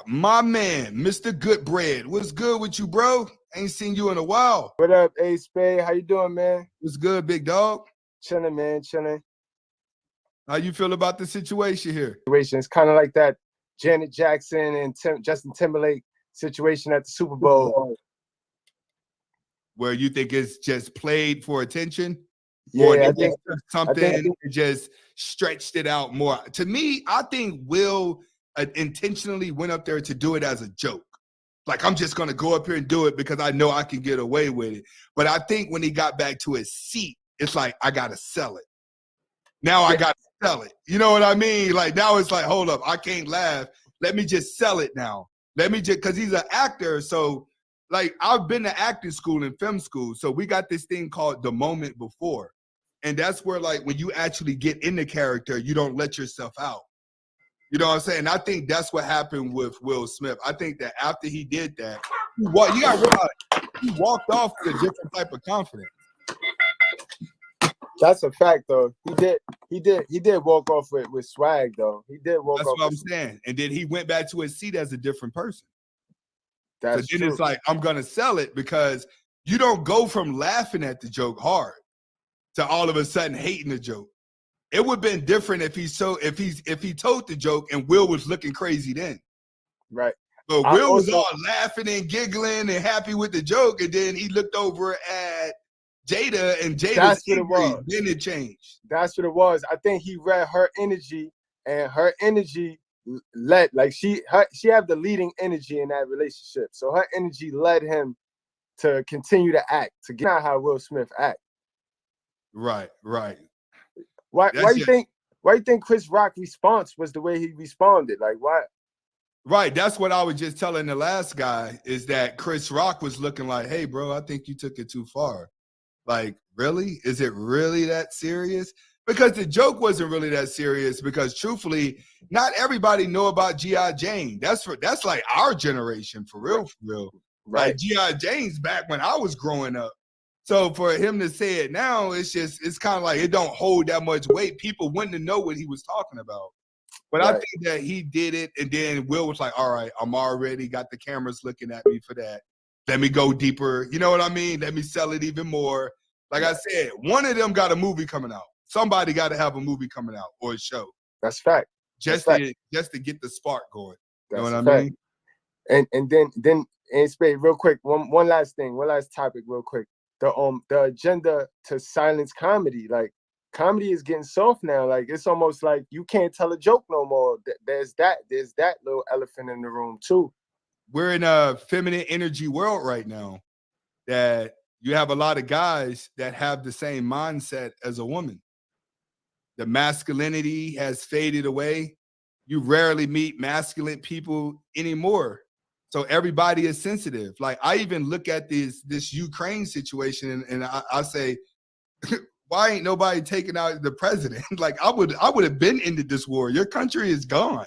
my man, Mr. Goodbread. What's good with you, bro? Ain't seen you in a while. What up, Spade? How you doing, man? What's good, big dog? Chilling, man, chilling. How you feel about the situation here? It's kind of like that Janet Jackson and Justin Timberlake situation at the Super Bowl. Where you think it's just played for attention? Yeah, or I think something just stretched it out more. To me, I think Will intentionally went up there to do it as a joke. Like, I'm just going to go up here and do it because I know I can get away with it. But I think when he got back to his seat, it's like, I got to sell it. Now I got to sell it. You know what I mean? Like, now it's like, hold up, I can't laugh. Let me just sell it now. Let me just, because he's an actor. So, like, I've been to acting school and film school. So we got this thing called the moment before. And that's where, like, when you actually get in the character, you don't let yourself out. You know what I'm saying? I think that's what happened with Will Smith. I think that after he did that, you got to realize he walked off with a different type of confidence. That's a fact, though. He did walk off with swag, though. He did walk off. That's what I'm saying. And then he went back to his seat as a different person. That's so then true. It's like, I'm gonna sell it, because you don't go from laughing at the joke hard to all of a sudden hating the joke. It would have been different if he told the joke and Will was looking crazy then. Right. But Will was all laughing and giggling and happy with the joke, and then he looked over at Jada, and Jada's angry. Then it changed. That's what it was. I think he read her energy, and her energy led, like she had the leading energy in that relationship. So her energy led him to continue to act, to get out how Will Smith act. Right. Why you think Chris Rock's response was the way he responded? Like, why? Right. That's what I was just telling the last guy, is that Chris Rock was looking like, hey, bro, I think you took it too far. Like, really? Is it really that serious? Because the joke wasn't really that serious, because truthfully, not everybody know about G.I. Jane. That's like our generation, for real. Right. Like, G.I. Jane's back when I was growing up. So for him to say it now, it's kind of like it don't hold that much weight. People wouldn't know what he was talking about. But right. I think that he did it, and then Will was like, all right, I'm already got the cameras looking at me for that. Let me go deeper. You know what I mean? Let me sell it even more. Like I said, one of them got a movie coming out. Somebody got to have a movie coming out or a show. That's fact. Just to get the spark going. You know what I mean? And then Spade, real quick, one last thing, one last topic, real quick. The agenda to silence comedy. Like, comedy is getting soft now. Like, it's almost like you can't tell a joke no more. There's that little elephant in the room too. We're in a feminine energy world right now, that you have a lot of guys that have the same mindset as a woman. The masculinity has faded away. You rarely meet masculine people anymore. So everybody is sensitive. Like, I even look at this Ukraine situation, and I say, why ain't nobody taking out the president? Like, I would have been ended this war. Your country is gone.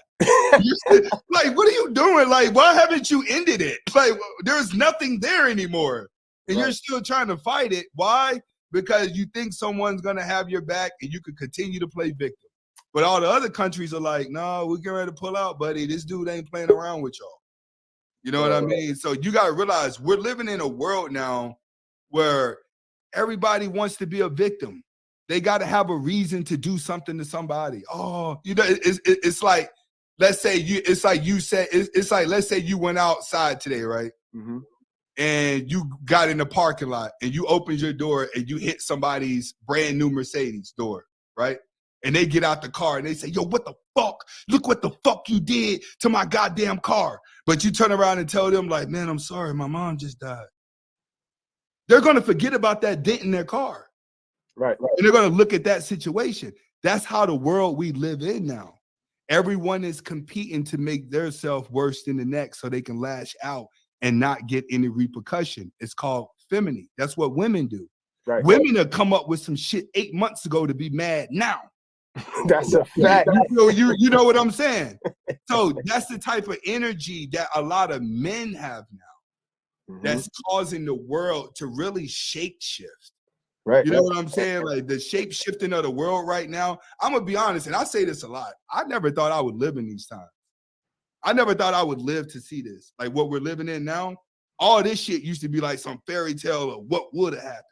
Like, what are you doing? Like, why haven't you ended it? Like, there's nothing there anymore. And you're still trying to fight it. Why? Because you think someone's going to have your back and you can continue to play victim. But all the other countries are like, no, we're getting ready to pull out, buddy. This dude ain't playing around with y'all. You know what I mean? So you got to realize we're living in a world now where everybody wants to be a victim. They got to have a reason to do something to somebody. Oh, you know, it's like, let's say let's say you went outside today, right? Mm-hmm. And you got in the parking lot and you opened your door and you hit somebody's brand new Mercedes door, right? And they get out the car and they say, yo, what the fuck? Look what the fuck you did to my goddamn car. But you turn around and tell them, like, man, I'm sorry, my mom just died. They're going to forget about that dent in their car. Right. And they're going to look at that situation. That's how the world we live in now. Everyone is competing to make their self worse than the next so they can lash out and not get any repercussion. It's called femininity. That's what women do. Right. Women have come up with some shit 8 months ago to be mad now. That's a fact. You know what I'm saying? So that's the type of energy that a lot of men have now. Mm-hmm. That's causing the world to really shape shift. Right. You know what I'm saying? Like, the shape shifting of the world right now. I'm going to be honest, and I say this a lot. I never thought I would live in these times. I never thought I would live to see this. Like what we're living in now, all this shit used to be like some fairy tale of what would have happened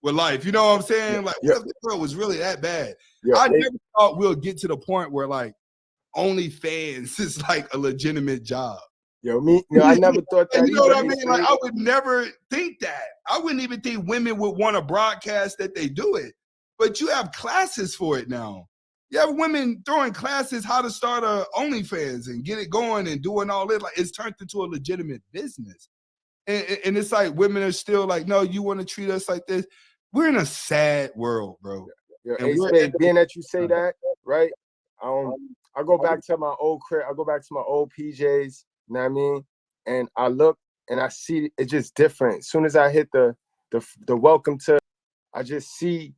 with life. You know what I'm saying? Like, what if the world was really that bad? I never thought we'll get to the point where like OnlyFans is like a legitimate job. I never thought that. You know what I mean? Like, I would never think that. I wouldn't even think women would want to broadcast that they do it. But you have classes for it now. You have women throwing classes how to start a OnlyFans and get it going and doing all this. Like, it's turned into a legitimate business. And it's like women are still like, no, you want to treat us like this. We're in a sad world, bro. Hey, Spade, being that you say that, right? I go back to my old crib. I go back to my old PJs. You know what I mean? And I look and I see it's just different. As soon as I hit the welcome to, I just see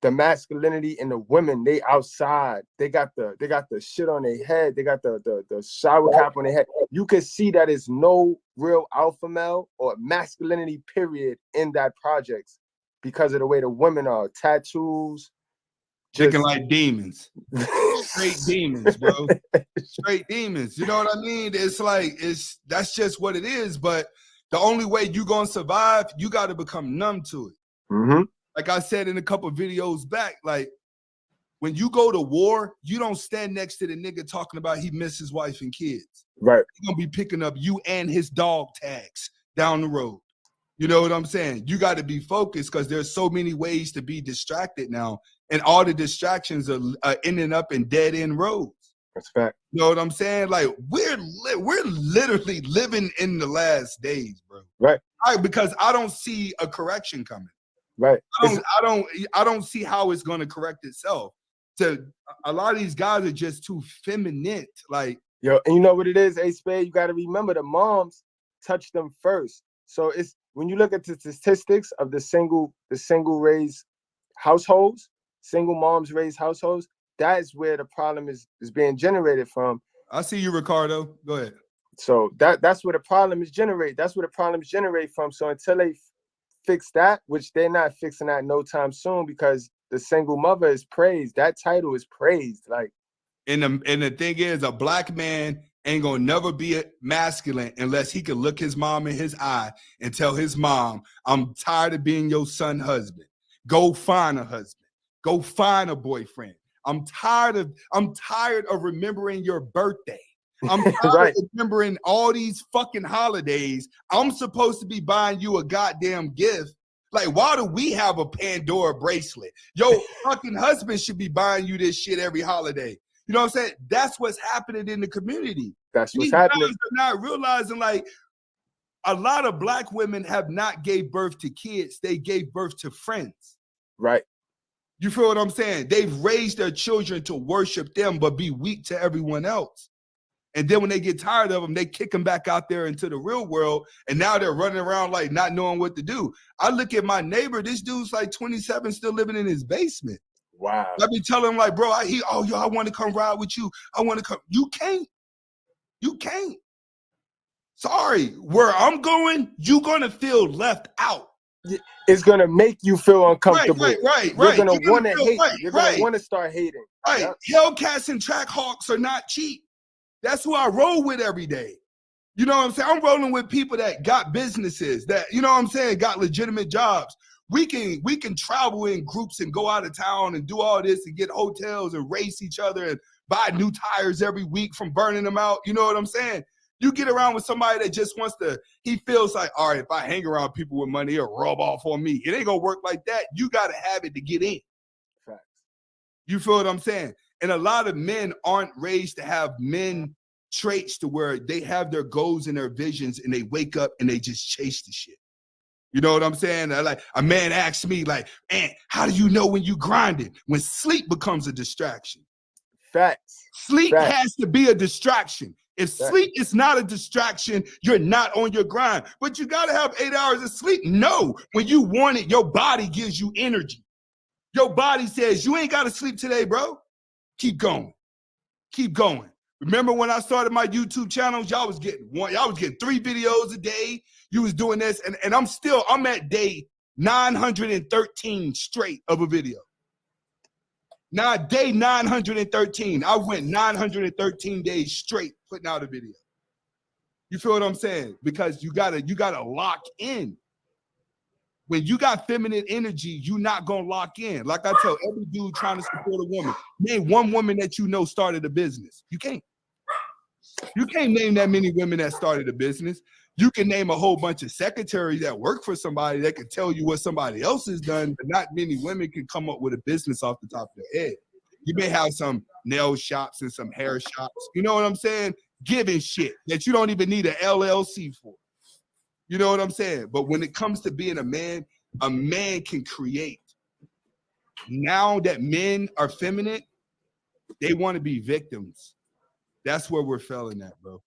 the masculinity in the women. They outside. They got the shit on their head. They got the shower cap on their head. You can see that it's no real alpha male or masculinity period in that projects because of the way the women are. Tattoos. Looking like demons. Straight demons, bro. Straight demons. You know what I mean? It's like, that's just what it is. But the only way you're going to survive, you got to become numb to it. Mm-hmm. Like I said in a couple of videos back, like when you go to war, you don't stand next to the nigga talking about he missed his wife and kids. Right. He's going to be picking up you and his dog tags down the road. You know what I'm saying? You got to be focused because there's so many ways to be distracted now. And all the distractions are ending up in dead end roads. That's fact. You know what I'm saying? Like we're literally living in the last days, bro. Right. Because I don't see a correction coming. Right. I don't see how it's going to correct itself. A lot of these guys are just too feminine. Like, and you know what it is, Spade? You got to remember the moms touch them first. So it's when you look at the statistics of the single raised households, single moms raised households, that is where the problem is being generated from. I see you, Ricardo. Go ahead. So that's where the problem is generated. That's where the problems generate from. So until they fix that, which they're not fixing that no time soon, because the single mother is praised. That title is praised. Like, and the thing is, a black man ain't gonna never be masculine unless he can look his mom in his eye and tell his mom, I'm tired of being your son's husband. Go find a husband. Go find a boyfriend. I'm tired of remembering your birthday. I'm tired of remembering all these fucking holidays. I'm supposed to be buying you a goddamn gift. Like, why do we have a Pandora bracelet? Your fucking husband should be buying you this shit every holiday. You know what I'm saying? That's what's happening in the community. That's what's happening. These guys are not realizing, like, a lot of black women have not gave birth to kids. They gave birth to friends. Right. You feel what I'm saying? They've raised their children to worship them, but be weak to everyone else. And then when they get tired of them, they kick them back out there into the real world. And now they're running around like not knowing what to do. I look at my neighbor, this dude's like 27, still living in his basement. Wow. I be telling him like, bro, I want to come ride with you. I want to come. You can't. You can't. Sorry, where I'm going, you're going to feel left out. It's going to make you feel uncomfortable. Right. You're going to want to hate. You're going to want to start hating. Right. Yep. Hellcats and track hawks are not cheap. That's who I roll with every day. You know what I'm saying? I'm rolling with people that got businesses, that, you know what I'm saying, got legitimate jobs. We can travel in groups and go out of town and do all this and get hotels and race each other and buy new tires every week from burning them out. You know what I'm saying? You get around with somebody that just wants to, he feels like, all right, if I hang around people with money, it'll rub off on me. It ain't gonna work like that. You gotta have it to get in. Facts. You feel what I'm saying? And a lot of men aren't raised to have men traits to where they have their goals and their visions and they wake up and they just chase the shit. You know what I'm saying? Like a man asks me like, "Man, how do you know when you grinding?" When sleep becomes a distraction. Facts. Sleep has to be a distraction. If sleep is not a distraction, you're not on your grind. But you got to have 8 hours of sleep. No, when you want it, your body gives you energy. Your body says, you ain't got to sleep today, bro. Keep going. Keep going. Remember when I started my YouTube channels, y'all was getting 3 videos a day. You was doing this, and I'm at day 913 straight of a video. Now, day 913, I went 913 days straight putting out a video. You feel what I'm saying? Because you gotta lock in. When you got feminine energy, you're not gonna lock in. Like I tell every dude trying to support a woman, name one woman that you know started a business. You can't. You can't name that many women that started a business. You can name a whole bunch of secretaries that work for somebody that can tell you what somebody else has done, but not many women can come up with a business off the top of their head. You may have some nail shops and some hair shops. You know what I'm saying? Giving shit that you don't even need an LLC for. You know what I'm saying? But when it comes to being a man can create. Now that men are feminine, they want to be victims. That's where we're failing at, bro.